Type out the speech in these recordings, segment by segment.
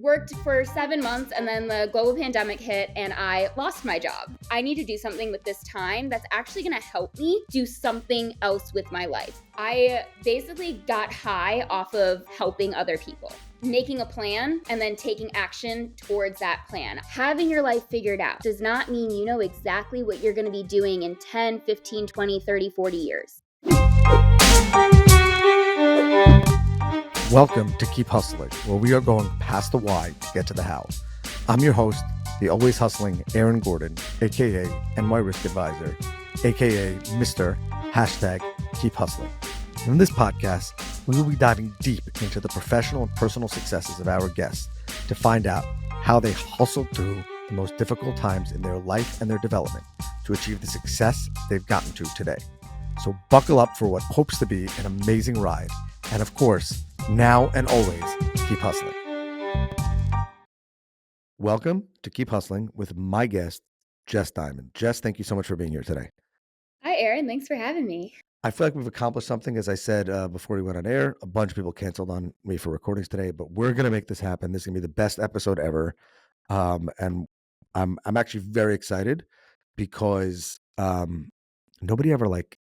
worked for 7 months and then the global pandemic hit and I lost my job. I need to do something with this time that's actually going to help me do something else with my life. I basically got high off of helping other people, making a plan and then taking action towards that plan. Having your life figured out does not mean you know exactly what you're going to be doing in 10, 15, 20, 30, 40 years. Welcome to Keep Hustling, where we are going past the why to get to the how. I'm your host, the always hustling Aaron Gordon, aka NY Risk Advisor, aka Mr. #Keep Hustling. In this podcast, we will be diving deep into the professional and personal successes of our guests to find out how they hustled through the most difficult times in their life and their development to achieve the success they've gotten to today. So buckle up for what hopes to be an amazing ride. And of course, now and always, keep hustling. Welcome to Keep Hustling with my guest, Jess Diamond. Jess, thank you so much for being here today. Hi, Aaron. Thanks for having me. I feel like we've accomplished something. As I said before we went on air, a bunch of people canceled on me for recordings today, but we're going to make this happen. This is going to be the best episode ever. And I'm actually very excited because nobody ever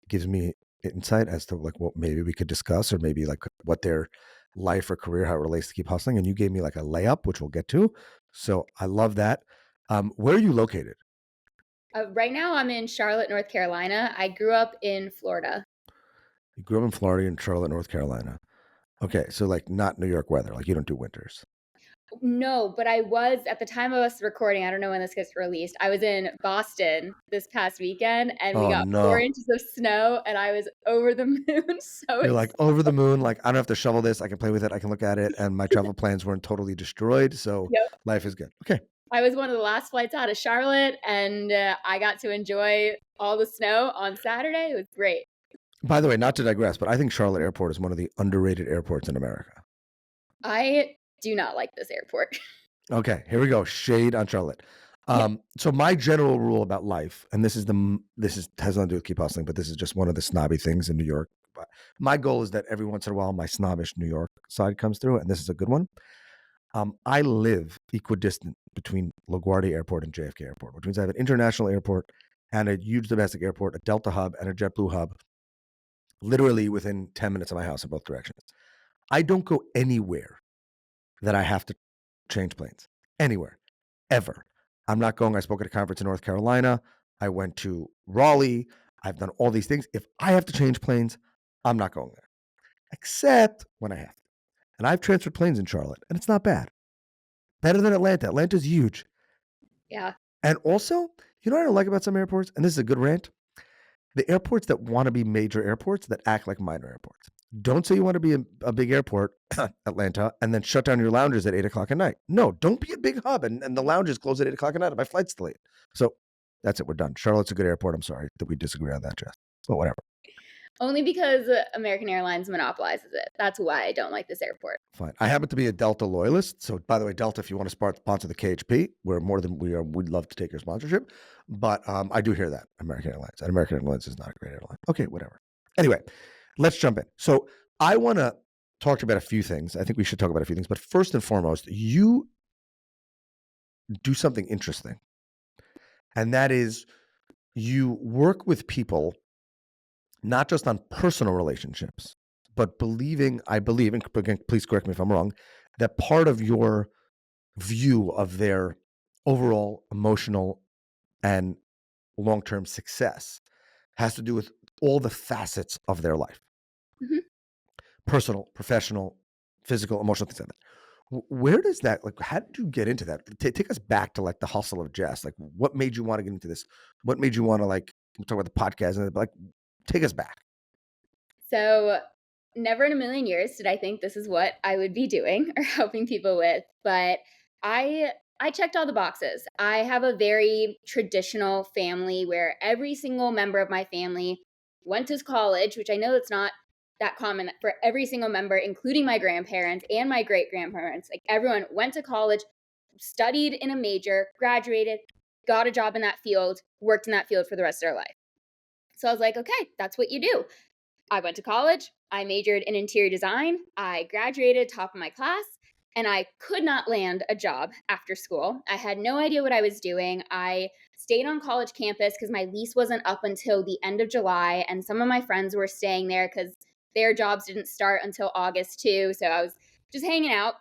gives me insight as to what maybe we could discuss, or maybe what their life or career, how it relates to keep hustling. And you gave me a layup, which we'll get to. So I love that. Where are you located? Right now I'm in Charlotte, North Carolina. I grew up in Florida. You grew up in Florida and Charlotte, North Carolina. Okay. So not New York weather. You don't do winters. No, but I was, at the time of us recording, I don't know when this gets released, I was in Boston this past weekend and we got 4 inches of snow and I was over the moon. So you're over the moon. I don't have to shovel this. I can play with it. I can look at it. And my travel plans weren't totally destroyed. So Life is good. Okay. I was one of the last flights out of Charlotte and I got to enjoy all the snow on Saturday. It was great. By the way, not to digress, but I think Charlotte Airport is one of the underrated airports in America. I do not like this airport. Okay, here we go. Shade on Charlotte. So my general rule about life, and this has nothing to do with keep hustling, but this is just one of the snobby things in New York. But my goal is that every once in a while, my snobbish New York side comes through, and this is a good one. I live equidistant between LaGuardia Airport and JFK Airport, which means I have an international airport and a huge domestic airport, a Delta hub and a JetBlue hub, literally within 10 minutes of my house in both directions. I don't go anywhere that I have to change planes. Anywhere. Ever. I'm not going. I spoke at a conference in North Carolina. I went to Raleigh. I've done all these things. If I have to change planes, I'm not going there. Except when I have to. And I've transferred planes in Charlotte, and it's not bad. Better than Atlanta. Atlanta's huge. Yeah. And also, you know what I don't like about some airports? And this is a good rant. The airports that want to be major airports that act like minor airports. Don't say you want to be a big airport, Atlanta, and then shut down your lounges at 8 o'clock at night. No, don't be a big hub and the lounges close at 8 o'clock at night. My flight's delayed. So that's it. We're done. Charlotte's a good airport. I'm sorry that we disagree on that, Jess. But whatever. Only because American Airlines monopolizes it. That's why I don't like this airport. Fine. I happen to be a Delta loyalist. So, by the way, Delta, if you want to sponsor the KHP, we'd love to take your sponsorship. But I do hear that American Airlines. And American Airlines is not a great airline. Okay, whatever. Anyway, let's jump in. So I want to talk about a few things. I think we should talk about a few things. But first and foremost, you do something interesting. And that is you work with people not just on personal relationships, but I believe, and again, please correct me if I'm wrong, that part of your view of their overall emotional and long-term success has to do with all the facets of their life. Mm-hmm. Personal, professional, physical, emotional, things like that. Where does that, how did you get into that? Take us back to the hustle of Jess. What made you want to get into this? What made you want to we'll talk about the podcast and take us back. So never in a million years did I think this is what I would be doing or helping people with, but I checked all the boxes. I have a very traditional family where every single member of my family went to college, which I know it's not that common for every single member, including my grandparents and my great-grandparents. Everyone went to college, studied in a major, graduated, got a job in that field, worked in that field for the rest of their life. So I was like, okay, that's what you do. I went to college. I majored in interior design. I graduated top of my class. and I could not land a job after school. I had no idea what I was doing. I stayed on college campus because my lease wasn't up until the end of July, and some of my friends were staying there because their jobs didn't start until August too. So I was just hanging out,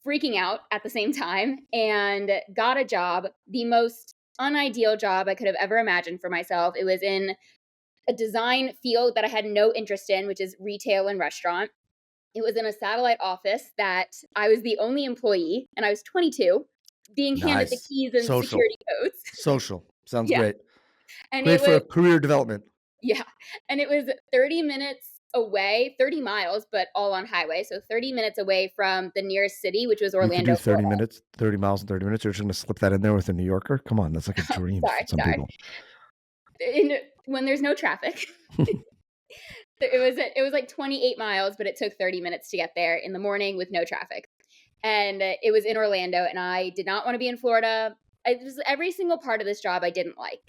freaking out at the same time, and got a job, the most unideal job I could have ever imagined for myself. It was in a design field that I had no interest in, which is retail and restaurant. It was in a satellite office that I was the only employee, and I was 22, being handed the Nice. keys and Social. security codes. Social. Sounds Yeah. great. And Great it for was, career development. yeah. And it was 30 minutes away, 30 miles, but all on highway. So 30 minutes away from the nearest city, which was You could Orlando, do 30 Florida. minutes, 30 miles in 30 minutes. You're just going to slip that in there with a New Yorker? Come on, that's like a dream for some Sorry. people. When there's no traffic. It was like 28 miles, but it took 30 minutes to get there in the morning with no traffic. And it was in Orlando, and I did not want to be in Florida. It was every single part of this job I didn't like.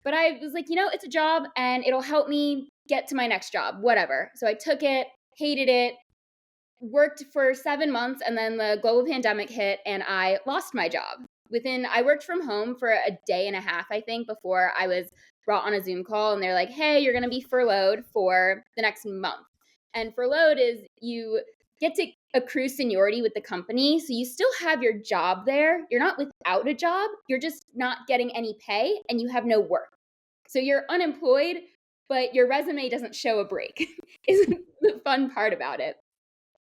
But I was like, it's a job and it'll help me get to my next job, whatever. So I took it, hated it, worked for 7 months, and then the global pandemic hit and I lost my job. I worked from home for a day and a half, I think, before I was brought on a Zoom call and they're like, hey, you're going to be furloughed for the next month. And furloughed is you get to accrue seniority with the company. So you still have your job there. You're not without a job. You're just not getting any pay and you have no work. So you're unemployed, but your resume doesn't show a break, is the fun part about it.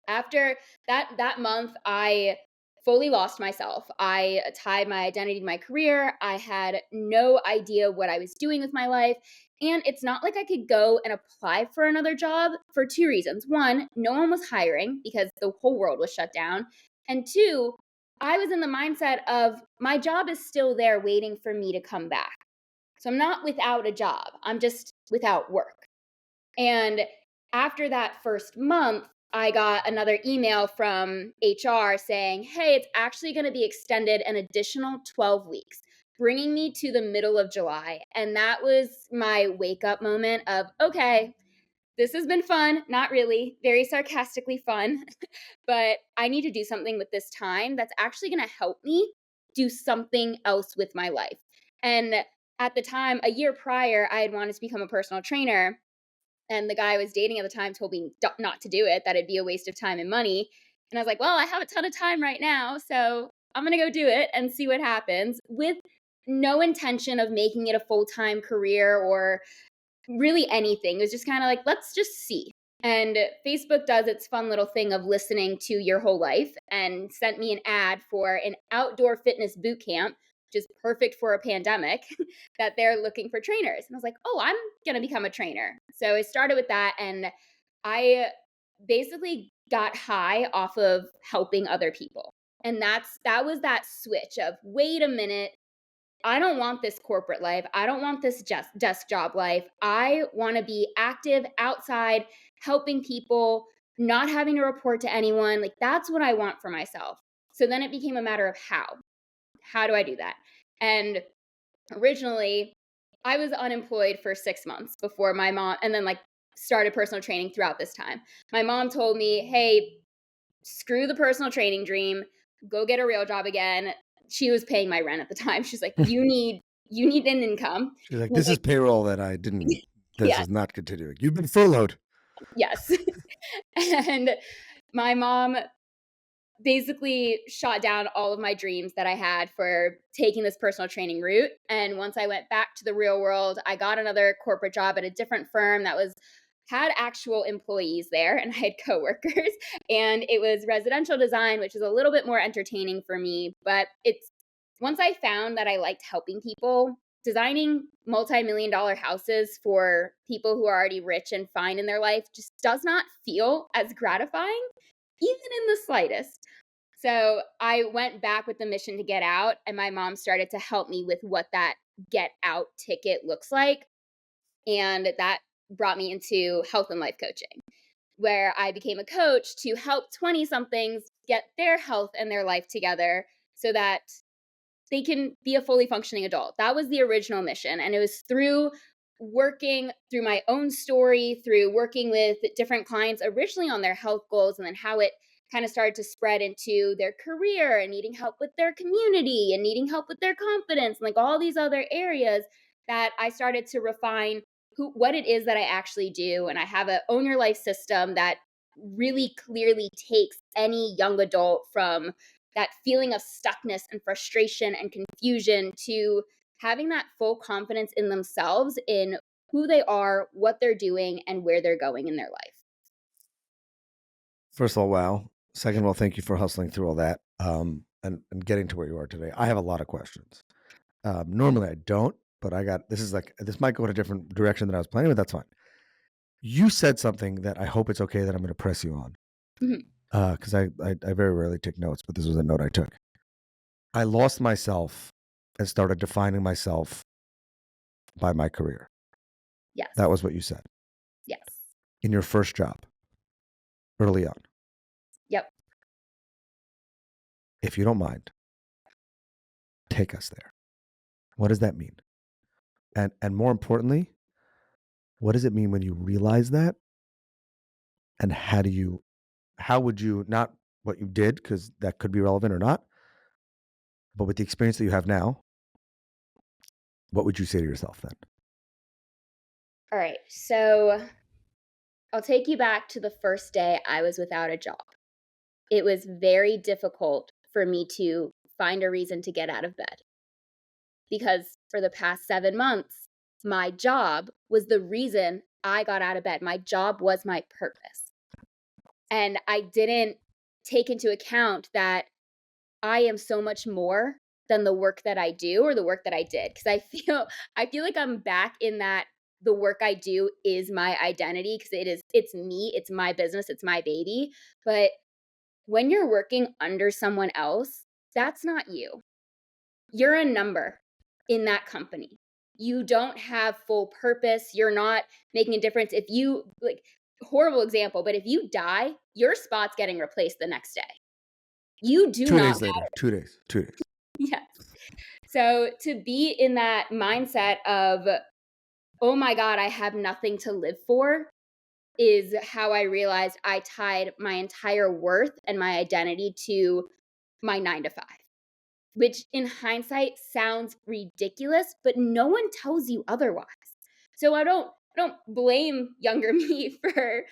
After that month, I fully lost myself. I tied my identity to my career. I had no idea what I was doing with my life. And it's not like I could go and apply for another job for two reasons. One, no one was hiring because the whole world was shut down. And two, I was in the mindset of my job is still there waiting for me to come back. So I'm not without a job. I'm just without work. And after that first month, I got another email from HR saying, hey, it's actually going to be extended an additional 12 weeks, bringing me to the middle of July. And that was my wake up moment of, okay, this has been fun. Not really, very sarcastically fun, but I need to do something with this time that's actually going to help me do something else with my life. And at the time, a year prior, I had wanted to become a personal trainer. And the guy I was dating at the time told me not to do it, that it'd be a waste of time and money. And I was like, well, I have a ton of time right now. So I'm going to go do it and see what happens, with no intention of making it a full-time career or really anything. It was just kind of like, let's just see. And Facebook does its fun little thing of listening to your whole life and sent me an ad for an outdoor fitness boot camp, which is perfect for a pandemic, that they're looking for trainers. And I was like, oh, I'm going to become a trainer. So I started with that, and I basically got high off of helping other people. And that was that switch of, wait a minute, I don't want this corporate life. I don't want this desk job life. I want to be active outside, helping people, not having to report to anyone. Like, that's what I want for myself. So then it became a matter of how. How do I do that? And originally, I was unemployed for 6 months before my mom, and then like started personal training throughout this time. My mom told me, hey, screw the personal training dream, go get a real job again. She was paying my rent at the time. She's like, you need an income. She's like, And I was this is like, payroll that I didn't, this yes, is not continuing. You've been furloughed. yes. And my mom basically shot down all of my dreams that I had for taking this personal training route. And once I went back to the real world, I got another corporate job at a different firm that had actual employees there, and I had coworkers, and it was residential design, which is a little bit more entertaining for me. But once I found that I liked helping people, designing multi-million-dollar houses for people who are already rich and fine in their life just does not feel as gratifying, even in the slightest. So I went back with the mission to get out, and my mom started to help me with what that get out ticket looks like. And that brought me into health and life coaching, where I became a coach to help 20 somethings get their health and their life together so that they can be a fully functioning adult. That was the original mission. And it was through working through my own story, through working with different clients originally on their health goals, and then how it kind of started to spread into their career and needing help with their community and needing help with their confidence and like all these other areas, that I started to refine what it is that I actually do. And I have a own your life system that really clearly takes any young adult from that feeling of stuckness and frustration and confusion to having that full confidence in themselves, in who they are, what they're doing, and where they're going in their life. First of all, wow. Second of all, thank you for hustling through all that and getting to where you are today. I have a lot of questions. Normally I don't, but this might go in a different direction than I was planning, but that's fine. You said something that I hope it's okay that I'm going to press you on, Mhm. because I very rarely take notes, but this was a note I took. I lost myself and started defining myself by my career. Yes. That was what you said Yes. in your first job early on. Yep. If you don't mind, take us there. What does that mean? And more importantly, what does it mean when you realize that? And how would you, not what you did, because that could be relevant or not, but with the experience that you have now, what would you say to yourself then? All right. So I'll take you back to the first day I was without a job. It was very difficult for me to find a reason to get out of bed because for the past 7 months, my job was the reason I got out of bed. My job was my purpose. And I didn't take into account that I am so much more than the work that I do or the work that I did. Because I feel like I'm back in that the work I do is my identity, because it's me, it's my business, it's my baby. But when you're working under someone else, that's not you. You're a number in that company. You don't have full purpose. You're not making a difference. If you, like, horrible example, but if you die, your spot's getting replaced the next day. You do 2 days not later, 2 days, 2 days. Yes. So to be in that mindset of, oh my God, I have nothing to live for, is how I realized I tied my entire worth and my identity to my 9 to 5, which in hindsight sounds ridiculous, but no one tells you otherwise. So I don't blame younger me for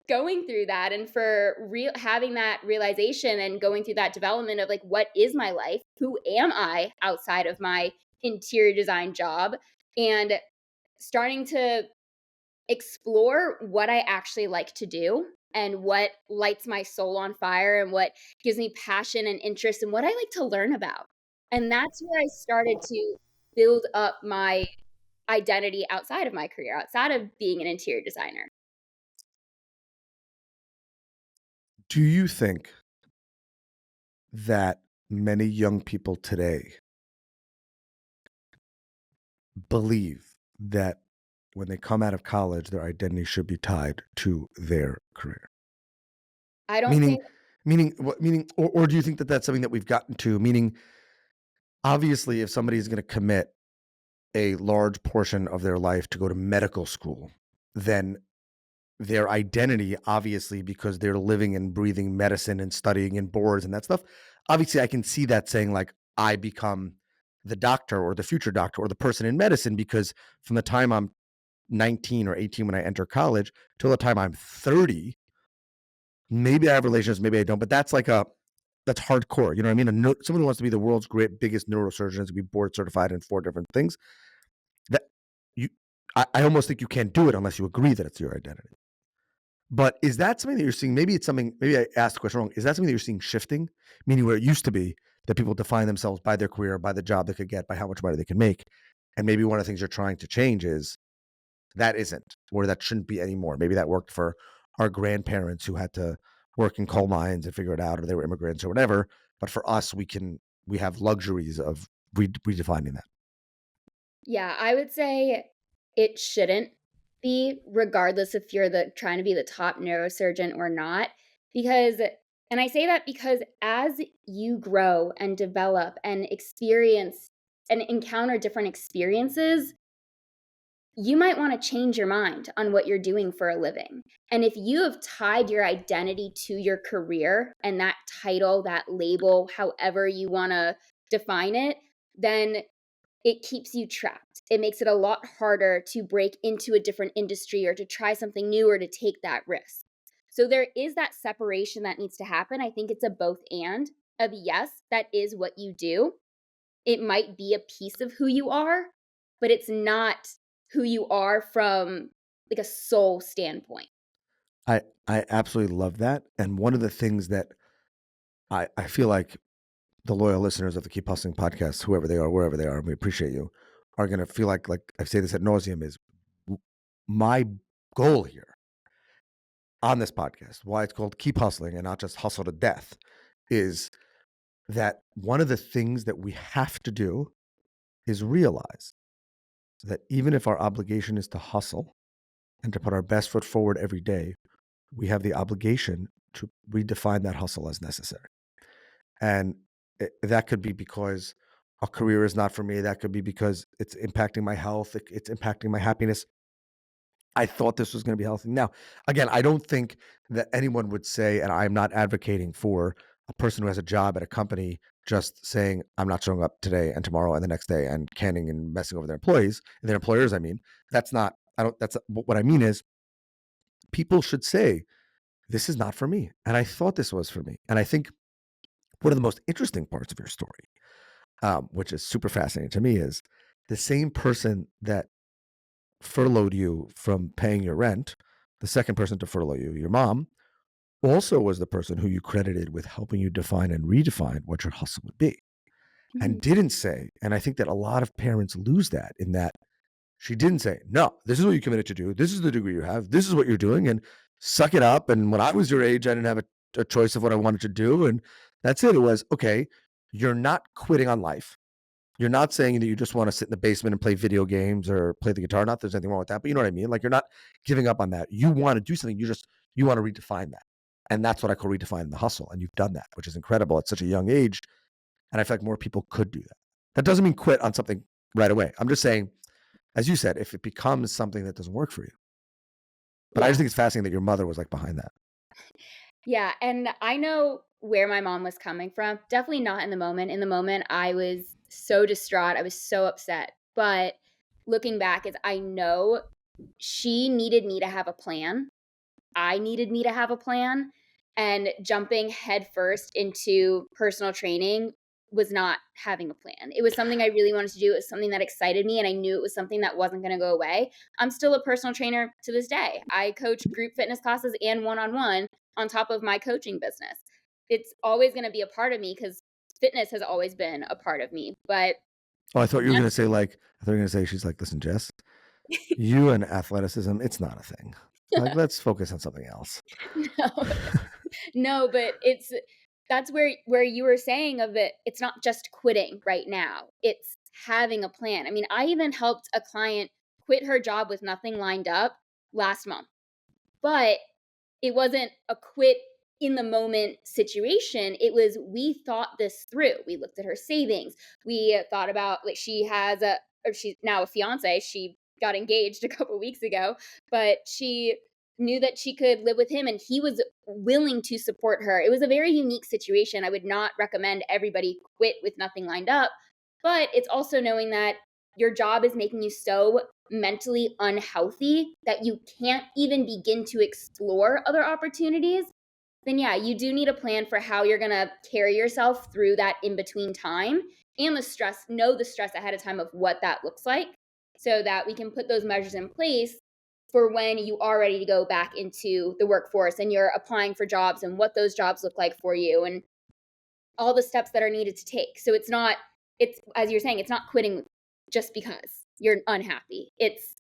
going through that and for having that realization and going through that development of like, what is my life, who am I outside of my interior design job, and starting to explore what I actually like to do and what lights my soul on fire and what gives me passion and interest and what I like to learn about. And that's where I started to build up my identity outside of my career, outside of being an interior designer. Do you think that many young people today believe that when they come out of college, their identity should be tied to their career? I don't Meaning, think or do you think that that's something that we've gotten to? Meaning, obviously, if somebody is going to commit a large portion of their life to go to medical school, then their identity, obviously, because they're living and breathing medicine and studying in boards and that stuff, obviously, I can see that saying, like, I become the doctor or the future doctor or the person in medicine, because from the time I'm 19 or 18 when I enter college till the time I'm 30, maybe I have relationships, maybe I don't, but that's hardcore. You know what I mean? Someone who wants to be the world's biggest neurosurgeon to be board certified in 4 different things. That you, I almost think you can't do it unless you agree that it's your identity. But is that something that you're seeing? Maybe it's something. Maybe I asked the question wrong. Is that something that you're seeing shifting? Meaning, where it used to be that people define themselves by their career, by the job they could get, by how much money they can make, and maybe one of the things you're trying to change is that isn't, or that shouldn't be anymore. Maybe that worked for our grandparents who had to work in coal mines and figure it out, or they were immigrants or whatever. But for us, we have luxuries of redefining that. Yeah, I would say it shouldn't be, regardless if you're trying to be the top neurosurgeon or not. Because, and I say that because as you grow and develop and experience and encounter different experiences, you might want to change your mind on what you're doing for a living. And if you have tied your identity to your career and that title, that label, however you want to define it, then it keeps you trapped. It makes it a lot harder to break into a different industry or to try something new or to take that risk. So there is that separation that needs to happen. I think it's a both and of yes, that is what you do. It might be a piece of who you are, but it's not who you are from like a soul standpoint. I absolutely love that. And one of the things that I feel like the loyal listeners of the Keep Hustling podcast, whoever they are, wherever they are, and we appreciate you, are going to feel like I say this ad nauseum, is my goal here on this podcast, why it's called Keep Hustling and not just hustle to death, is that one of the things that we have to do is realize that even if our obligation is to hustle and to put our best foot forward every day, we have the obligation to redefine that hustle as necessary. And that could be because a career is not for me. That could be because it's impacting my health. It's impacting my happiness. I thought this was going to be healthy. Now, again, I don't think that anyone would say, and I'm not advocating for a person who has a job at a company just saying, I'm not showing up today and tomorrow and the next day and canning and messing over their employees, their employers. I mean, that's not, I don't, that's what I mean is people should say, this is not for me. And I thought this was for me. And I think one of the most interesting parts of your story, which is super fascinating to me, is the same person that furloughed you from paying your rent, the second person to furlough you, your mom, also was the person who you credited with helping you define and redefine what your hustle would be. And Mhm. didn't say, and I think that a lot of parents lose that in that she didn't say, no, this is what you committed to do. This is the degree you have. This is what you're doing. And suck it up. And when I was your age, I didn't have a choice of what I wanted to do. And that's it. It was, okay, you're not quitting on life. You're not saying that you just want to sit in the basement and play video games or play the guitar. Not that there's anything wrong with that, but you know what I mean? Like you're not giving up on that. You want to do something. You want to redefine that. And that's what I call redefining the hustle. And you've done that, which is incredible at such a young age. And I feel like more people could do that. That doesn't mean quit on something right away. I'm just saying, as you said, if it becomes something that doesn't work for you. But I just Yeah. think it's fascinating that your mother was like behind that. Yeah. And I know where my mom was coming from. Definitely not in the moment. In the moment, I was so distraught. I was so upset. But looking back, is I know she needed me to have a plan. I needed me to have a plan, and jumping headfirst into personal training was not having a plan. It was something I really wanted to do. It was something that excited me, and I knew it was something that wasn't going to go away. I'm still a personal trainer to this day. I coach group fitness classes and one-on-one on top of my coaching business. It's always going to be a part of me because fitness has always been a part of me. But Oh, I thought you were that's going to say I thought you were going to say, she's like, listen, Jess, you and athleticism, it's not a thing. Like, let's focus on something else. no. No, but that's where you were saying of it, it's not just quitting right now. It's having a plan. I mean, I even helped a client quit her job with nothing lined up last month. But it wasn't a quit in the moment situation. It was we thought this through. We looked at her savings. We thought about like she has a or she's now a fiance. She got engaged a couple weeks ago, but she knew that she could live with him and he was willing to support her. It was a very unique situation. I would not recommend everybody quit with nothing lined up, but it's also knowing that your job is making you so mentally unhealthy that you can't even begin to explore other opportunities, then yeah, you do need a plan for how you're going to carry yourself through that in between time and the stress, know the stress ahead of time of what that looks like so that we can put those measures in place for when you are ready to go back into the workforce and you're applying for jobs and what those jobs look like for you and all the steps that are needed to take. So it's as you're saying, it's not quitting just because you're unhappy. It's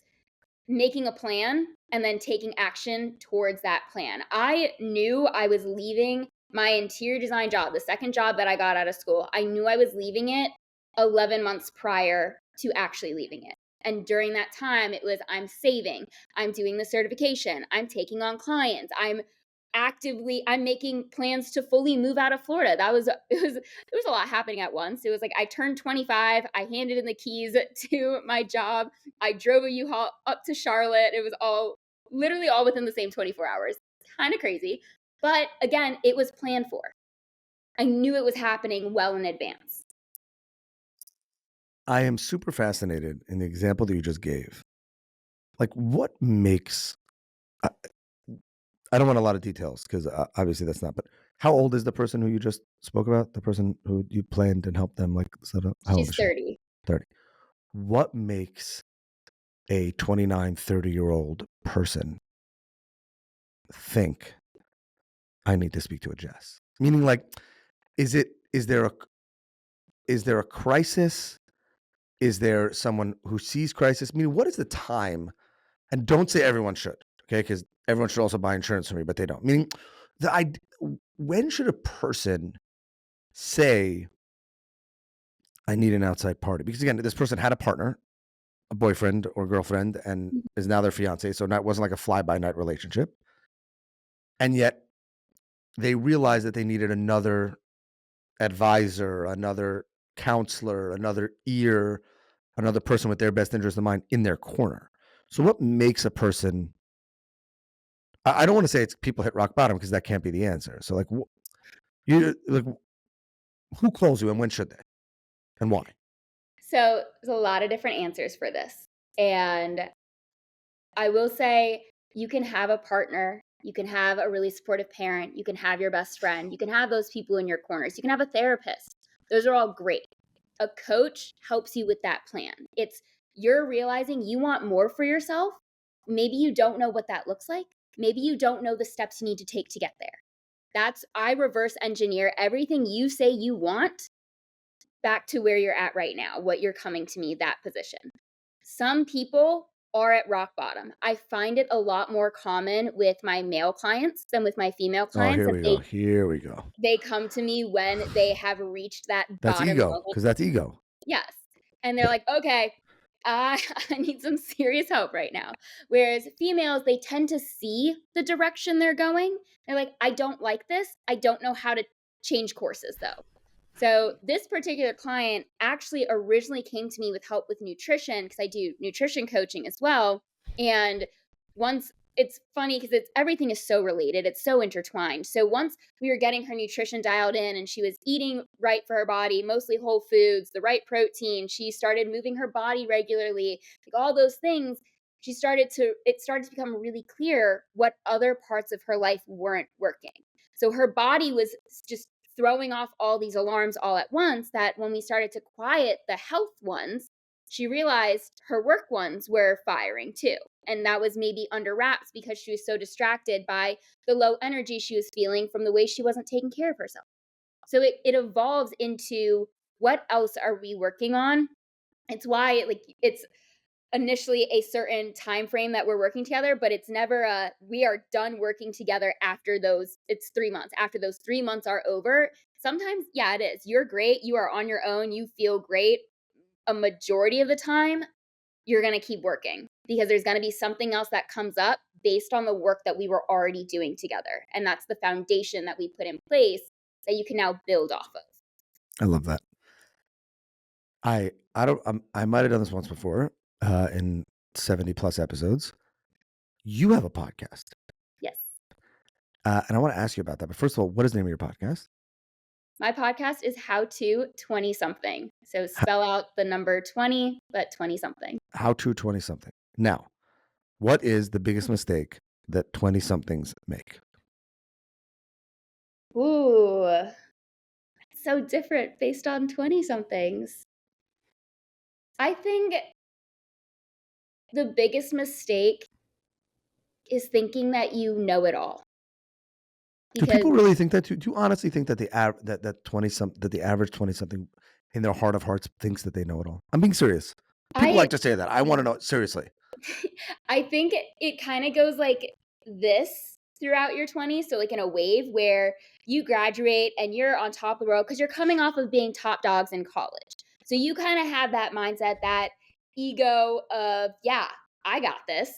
making a plan and then taking action towards that plan. I knew I was leaving my interior design job, the second job that I got out of school. I knew I was leaving it 11 months prior to actually leaving it. And during that time, it was I'm saving, I'm doing the certification, I'm taking on clients, I'm I'm making plans to fully move out of Florida. It was a lot happening at once. It was like I turned 25, I handed in the keys to my job, I drove a U-Haul up to Charlotte. It was all literally all within the same 24 hours. Kind of crazy. But again, it was planned for. I knew it was happening well in advance. I am super fascinated in the example that you just gave. Like, what makes I, I don't want a lot of details because obviously that's not. But how old is the person who you just spoke about? The person who you planned and helped them like set up. How old She's is she? 30. 30. What makes a 29, 30-year-old person think I need to speak to a Jess? Meaning, like, is there a crisis? Is there someone who sees crisis? I mean, what is the time? And don't say everyone should, okay? Because everyone should also buy insurance from me, but they don't. Meaning, when should a person say, I need an outside party? Because again, this person had a partner, a boyfriend or girlfriend, and is now their fiance. So it wasn't like a fly-by-night relationship. And yet they realized that they needed another advisor, another counselor, another ear, another person with their best interest in mind in their corner. So what makes a person, I don't want to say it's people hit rock bottom because that can't be the answer. So like, who calls you and when should they and why? So there's a lot of different answers for this. And I will say you can have a partner, you can have a really supportive parent, you can have your best friend, you can have those people in your corners, you can have a therapist. Those are all great. A coach helps you with that plan. It's you're realizing you want more for yourself. Maybe you don't know what that looks like. Maybe you don't know the steps you need to take to get there. I reverse engineer everything you say you want back to where you're at right now, what you're coming to me, that position. Some people are at rock bottom. I find it a lot more common with my male clients than with my female Oh, clients here that we go. Here we go. they come to me when they have reached that That's bottom ego, level. because that's ego. Yes. And they're like, okay, I need some serious help right now. Whereas females, they tend to see the direction they're going. They're like, I don't like this. I don't know how to change courses though. So this particular client actually originally came to me with help with nutrition because I do nutrition coaching as well. And once it's funny because everything is so related, it's so intertwined. So once we were getting her nutrition dialed in and she was eating right for her body, mostly whole foods, the right protein, she started moving her body regularly, like all those things, it started to become really clear what other parts of her life weren't working. So her body was just throwing off all these alarms all at once that when we started to quiet the health ones, she realized her work ones were firing too. And that was maybe under wraps because she was so distracted by the low energy she was feeling from the way she wasn't taking care of herself. So it evolves into what else are we working on? It's why it's initially a certain time frame that we're working together, but it's never we are done working together after those. It's 3 months. After those 3 months are over, sometimes, yeah, it is. You're great. You are on your own. You feel great. A majority of the time, you're going to keep working because there's going to be something else that comes up based on the work that we were already doing together. And that's the foundation that we put in place that you can now build off of. I love that. I don't I might have done this once before in 70 plus episodes. You have a podcast. Yes. And I want to ask you about that. But first of all, what is the name of your podcast? My podcast is How to 20 Something. So spell out the number 20, but 20 something. How to 20 something. Now, what is the biggest mistake that 20 somethings make? Ooh, it's so different based on 20 somethings. I think the biggest mistake is thinking that you know it all. Do Because people really think that? Do you honestly think that the average 20 something in their heart of hearts thinks that they know it all? I'm being serious. People I like to say that. I want to know seriously. I think it kind of goes like this throughout your 20s. So, like in a wave where you graduate and you're on top of the world because you're coming off of being top dogs in college. So, you kind of have that mindset, that ego of, yeah, I got this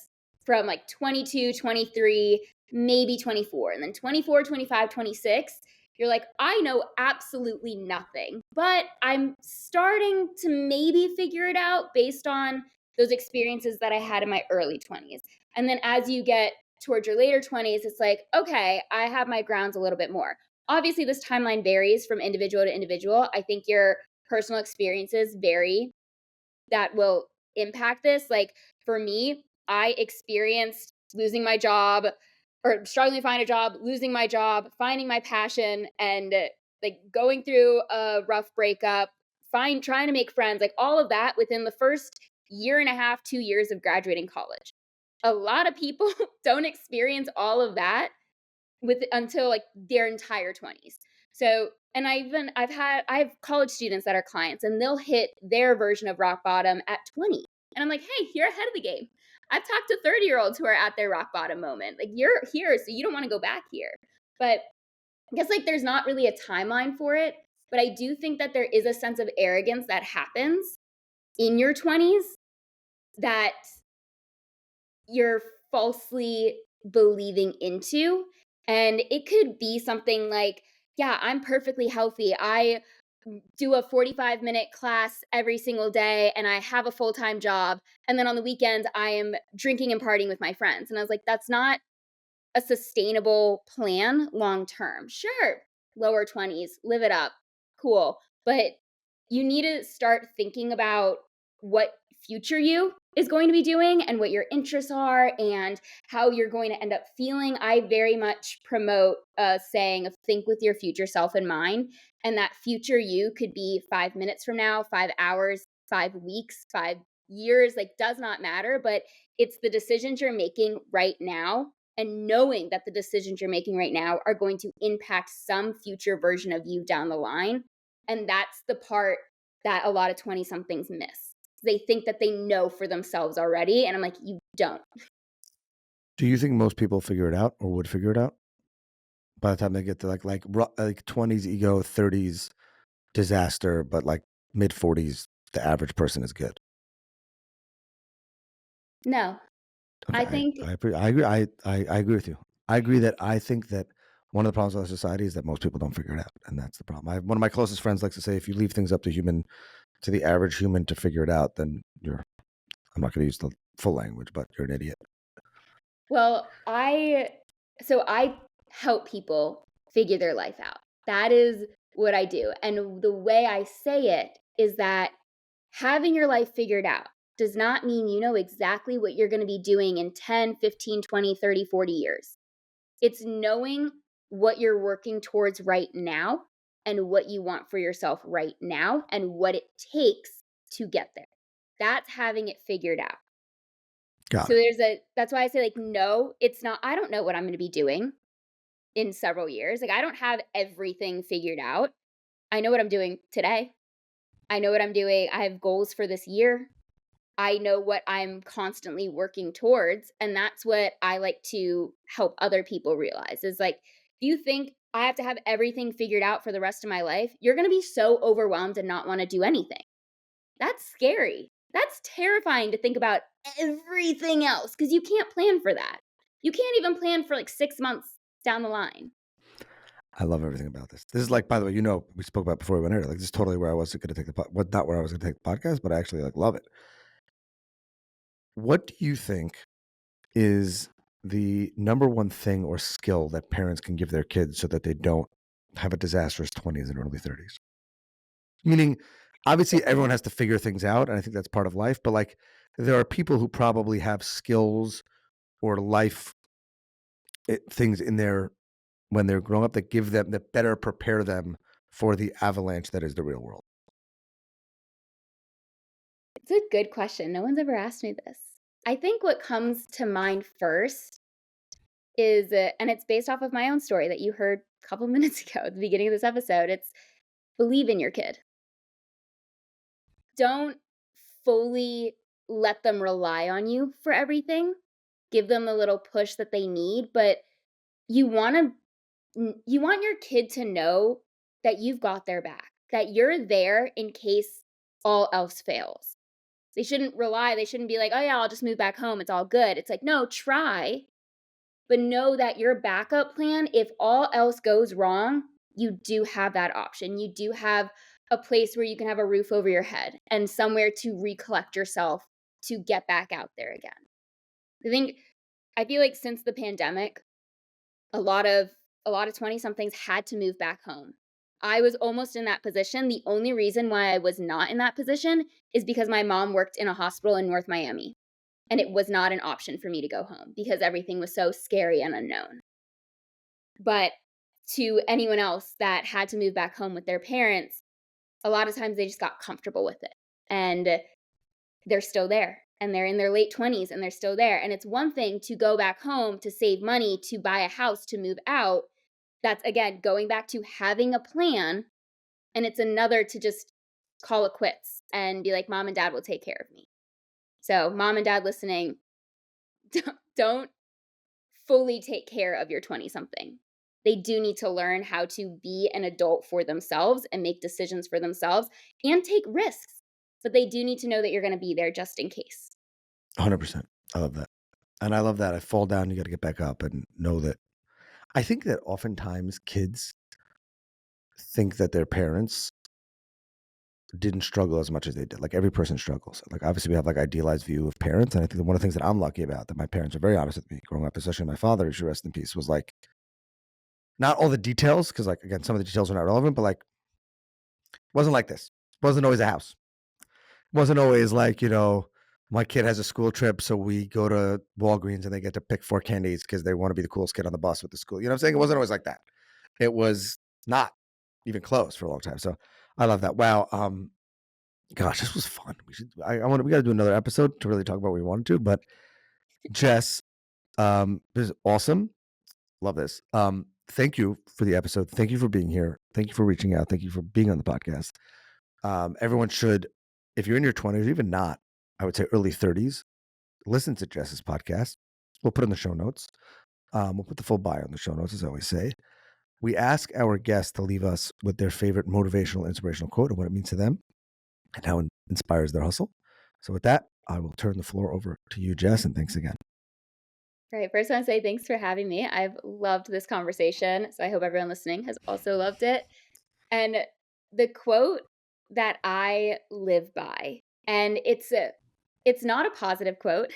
from like 22, 23. maybe 24. And then 24, 25, 26, you're like, I know absolutely nothing, but I'm starting to maybe figure it out based on those experiences that I had in my early 20s. And then as you get towards your later 20s, it's like, okay, I have my grounds a little bit more. Obviously, this timeline varies from individual to individual. I think your personal experiences vary that will impact this. Like for me, I experienced losing my job or struggling to find a job, losing my job, finding my passion, and like going through a rough breakup, trying to make friends, like all of that within the first year and a half, 2 years of graduating college. A lot of people don't experience all of that with until like their entire 20s. So, and I have college students that are clients and they'll hit their version of rock bottom at 20. And I'm like, "Hey, you're ahead of the game. I've talked to 30-year-olds who are at their rock bottom moment. Like you're here, so you don't want to go back here." But I guess like there's not really a timeline for it, but I do think that there is a sense of arrogance that happens in your 20s that you're falsely believing into. And it could be something like, yeah, I'm perfectly healthy. I do a 45-minute class every single day and I have a full time job. And then on the weekends, I am drinking and partying with my friends. And I was like, that's not a sustainable plan long term. Sure, lower 20s, live it up. Cool. But you need to start thinking about what future you is going to be doing and what your interests are and how you're going to end up feeling. I very much promote a saying of think with your future self in mind. And that future you could be 5 minutes from now, 5 hours, 5 weeks, 5 years, like does not matter. But it's the decisions you're making right now and knowing that the decisions you're making right now are going to impact some future version of you down the line. And that's the part that a lot of 20 somethings miss. They think that they know for themselves already. And I'm like, you don't. Do you think most people figure it out or would figure it out by the time they get to like 20s ego, 30s disaster, but like mid 40s the average person is good? No, I Okay, think, I agree with you. I agree that I think that one of the problems with our society is that most people don't figure it out, and that's the problem. One of my closest friends likes to say, if you leave things up to the average human to figure it out, then you're. I'm not going to use the full language, but you're an idiot. well, so I help people figure their life out. That is what I do. And the way I say it is that having your life figured out does not mean you know exactly what you're going to be doing in 10, 15, 20, 30, 40 years. It's knowing what you're working towards right now and what you want for yourself right now and what it takes to get there. That's having it figured out. Got So it. that's why I say like no, it's not I don't know what I'm going to be doing in several years. Like I don't have everything figured out. I know what I'm doing today. I know what I'm doing. I have goals for this year. I know what I'm constantly working towards. And that's what I like to help other people realize is like, if you think I have to have everything figured out for the rest of my life, you're going to be so overwhelmed and not want to do anything. That's scary. That's terrifying to think about everything else because you can't plan for that. You can't even plan for like 6 months down the line. I love everything about this. This is like, by the way, we spoke about before we went here. Like, this is totally where I was going to take not where I was going to take the podcast, but I actually like love it. What do you think is the number one thing or skill that parents can give their kids so that they don't have a disastrous 20s and early 30s? Meaning, obviously, everyone has to figure things out, and I think that's part of life. But like, there are people who probably have skills or life things in their when they're growing up that better prepare them for the avalanche that is the real world. It's a good question. No one's ever asked me this. I think what comes to mind first is, and it's based off of my own story that you heard a couple minutes ago at the beginning of this episode. It's believe in your kid. Don't fully let them rely on you for everything. Give them the little push that they need, but you want you want your kid to know that you've got their back, that you're there in case all else fails. They shouldn't be like, "Oh yeah, I'll just move back home. It's all good." It's like, "No, try. but know that your backup plan, if all else goes wrong, you do have that option. You do have a place where you can have a roof over your head and somewhere to recollect yourself to get back out there again. I feel like since the pandemic, a lot of 20 somethings had to move back home. I was almost in that position. The only reason why I was not in that position is because my mom worked in a hospital in North Miami, and it was not an option for me to go home because everything was so scary and unknown. But to anyone else that had to move back home with their parents, a lot of times they just got comfortable with it. And they're still there. And they're in their late 20s and they're still there. And it's one thing to go back home to save money, to buy a house, to move out. That's, again, going back to having a plan. And it's another to just call it quits and be like, mom and dad will take care of me. So, mom and dad listening, don't fully take care of your 20 something. They do need to learn how to be an adult for themselves and make decisions for themselves and take risks. But they do need to know that you're going to be there just in case. 100%. I love that. And I love that. I fall down, you got to get back up and know that. I think that oftentimes kids think that their parents didn't struggle as much as they did. Like every person struggles. Like obviously we have like idealized view of parents. And I think that one of the things that I'm lucky about that my parents are very honest with me growing up, especially my father, who should rest in peace, was like not all the details. Cause like, again, some of the details are not relevant, but like, wasn't like this. Wasn't always a house. Wasn't always like, my kid has a school trip. So we go to Walgreens and they get to pick 4 candies because they want to be the coolest kid on the bus with the school. You know what I'm saying? It wasn't always like that. It was not even close for a long time. So I love that. Wow. Gosh, this was fun. We got to do another episode to really talk about what we wanted to, but Jess, this is awesome. Love this. Thank you for the episode. Thank you for being here. Thank you for reaching out. Thank you for being on the podcast. Everyone should, if you're in your 20s, even not, I would say early 30s, listen to Jess's podcast. We'll put it in the show notes. We'll put the full bio in the show notes, as I always say. We ask our guests to leave us with their favorite motivational, inspirational quote and what it means to them and how it inspires their hustle. So with that, I will turn the floor over to you, Jess, and thanks again. All right. First, I want to say thanks for having me. I've loved this conversation. So I hope everyone listening has also loved it. And the quote that I live by, and it's not a positive quote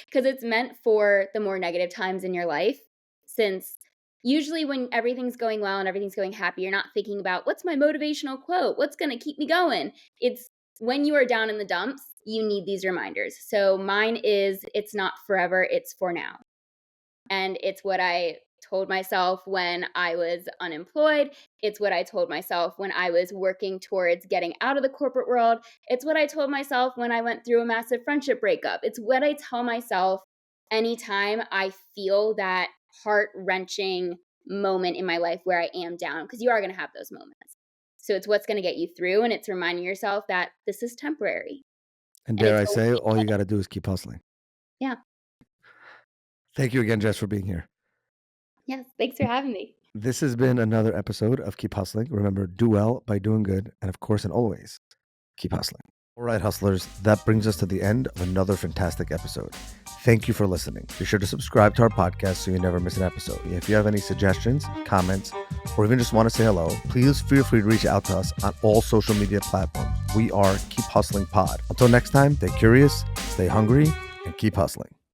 because it's meant for the more negative times in your life, since usually when everything's going well and everything's going happy, you're not thinking about what's my motivational quote? What's going to keep me going? It's when you are down in the dumps, you need these reminders. So mine is, it's not forever, it's for now. And it's what I told myself when I was unemployed. It's what I told myself when I was working towards getting out of the corporate world. It's what I told myself when I went through a massive friendship breakup. It's what I tell myself anytime I feel that heart-wrenching moment in my life where I am down, because you are going to have those moments. So it's what's going to get you through, and it's reminding yourself that this is temporary. And dare I say, all you got to do is keep hustling. Yeah. Thank you again, Jess, for being here. Yes, thanks for having me. This has been another episode of Keep Hustling. Remember, do well by doing good. And of course, and always, keep hustling. All right, hustlers, that brings us to the end of another fantastic episode. Thank you for listening. Be sure to subscribe to our podcast so you never miss an episode. If you have any suggestions, comments, or even just want to say hello, please feel free to reach out to us on all social media platforms. We are Keep Hustling Pod. Until next time, stay curious, stay hungry, and keep hustling.